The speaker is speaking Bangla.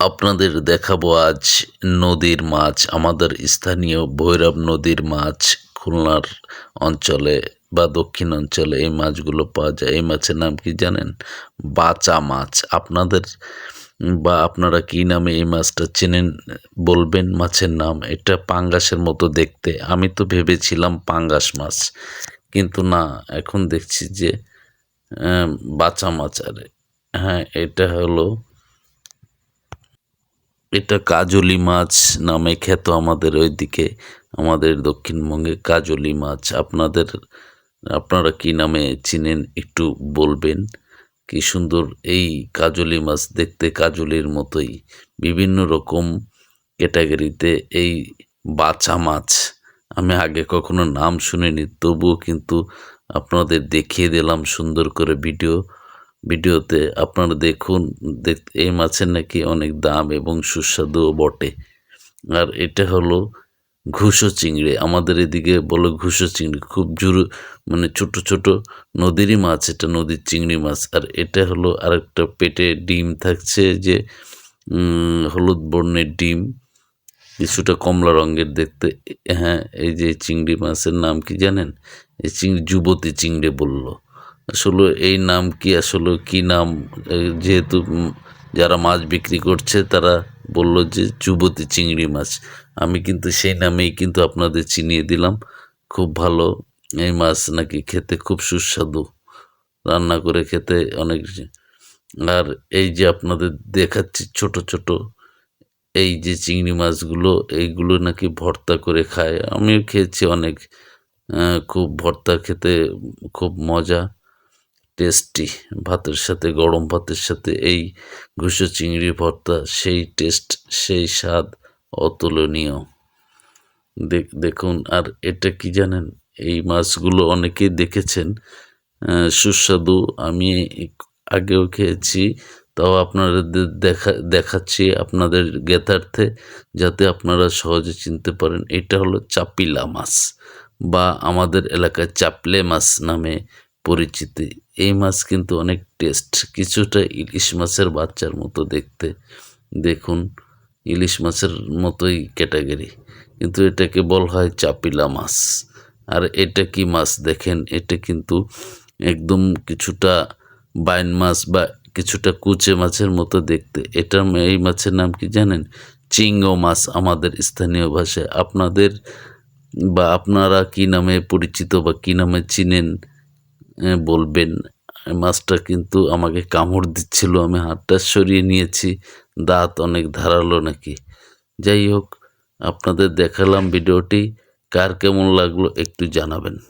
আপনাদের দেখাবো আজ নদীর মাছ, আমাদের স্থানীয় ভৈরব নদীর মাছ। খুলনার অঞ্চলে বা দক্ষিণ অঞ্চলে এই মাছগুলো পাওয়া যায়। এই মাছের নাম কি জানেন? বাচা মাছ। আপনারা কি নামে এই মাছটা চেনেন বলবেন। মাছের নাম এটা পাঙ্গাসের মতো দেখতে। আমি তো ভেবেছিলাম পাঙ্গাস মাছ, কিন্তু না, এখন দেখছি যে বাচা মাছ। আর হ্যাঁ, এটা কাজলি মাছ নামে খ্যাত আমাদের ওইদিকে, আমাদের দক্ষিণবঙ্গে কাজলি মাছ। আপনারা কি নামে চিনেন একটু বলবেন। কি সুন্দর এই কাজলি মাছ, দেখতে কাজলির মতোই। বিভিন্ন রকম ক্যাটাগরিতে এই বাচা মাছ। আমি আগে কখনো নাম শুনিনি, তবুও কিন্তু আপনাদের দেখিয়ে দিলাম সুন্দর করে ভিডিওতে। আপনারা দেখুন, এই মাছের নাকি অনেক দাম এবং সুস্বাদুও বটে। আর এটা হলো ঘুষো চিংড়ি, আমাদের এদিকে বলে ঘুষো চিংড়ি। খুব মানে ছোট ছোট নদীরই মাছ, এটা নদীর চিংড়ি মাছ। আর এটা হলো আরেকটা পেটে ডিম থাকছে, যে হলুদ বর্ণের ডিম, কিছুটা কমলা রঙের দেখতে। হ্যাঁ, এই যে চিংড়ি মাছের নাম কি জানেন? এই যুবতী চিংড়ি বলল। আসলে এই নাম কি, আসলে কি নাম, যেহেতু যারা মাছ বিক্রি করছে তারা বলল যে যুবতী চিংড়ি মাছ। আমি কিন্তু সেই নামেই কিন্তু আপনাদের চিনিয়ে দিলাম। খুব ভালো এই মাছ, নাকি খেতে খুব সুস্বাদু, রান্না করে খেতে অনেক। আর এই যে আপনাদের দেখাচ্ছি ছোট ছোট এই যে চিংড়ি মাছগুলো, এইগুলো নাকি ভর্তা করে খায়। আমিও খেয়েছি অনেক, খুব ভর্তা খেতে খুব মজা, টেস্টি। ভাতের সাথে, গরম ভাতের সাথে এই ঘুষো চিংড়ি ভর্তা, সেই টেস্ট, সেই স্বাদ অতুলনীয়। দেখুন। আর এটা কি জানেন? এই মাছগুলো অনেকেই দেখেছেন, সুস্বাদু। আমি আগেও খেয়েছি, তাও আপনাদের দেখাচ্ছি আপনাদের জ্ঞাতার্থে, যাতে আপনারা সহজে চিনতে পারেন। এটা হলো চাপিলা মাছ, বা আমাদের এলাকায় চাপলে মাছ নামে পরিচিতি। এই মাছ কিন্তু অনেক টেস্ট, কিছুটা ইলিশ মাছের বাচ্চার মতো দেখতে। দেখুন, ইলিশ মাছের মতোই ক্যাটাগরি, কিন্তু এটাকে বলা হয় চাপিলা মাছ। আর এটা কি মাছ দেখেন? এটা কিন্তু একদম কিছুটা বাইন মাছ বা কিছুটা কুচে মাছের মতো দেখতে। এই মাছের নাম কি জানেন? চিংড়ো মাছ আমাদের স্থানীয় ভাষায়। আপনারা কি নামে পরিচিত বা কি নামে চিনেন বলবেন। মাছটা কিন্তু আমাকে কামড় দিচ্ছিল, আমি হাতটা সরিয়ে নিয়েছি, দাঁত অনেক ধারালো নাকি। যাই হোক, আপনাদের দেখালাম ভিডিওটি, কার কেমন লাগলো একটু জানাবেন।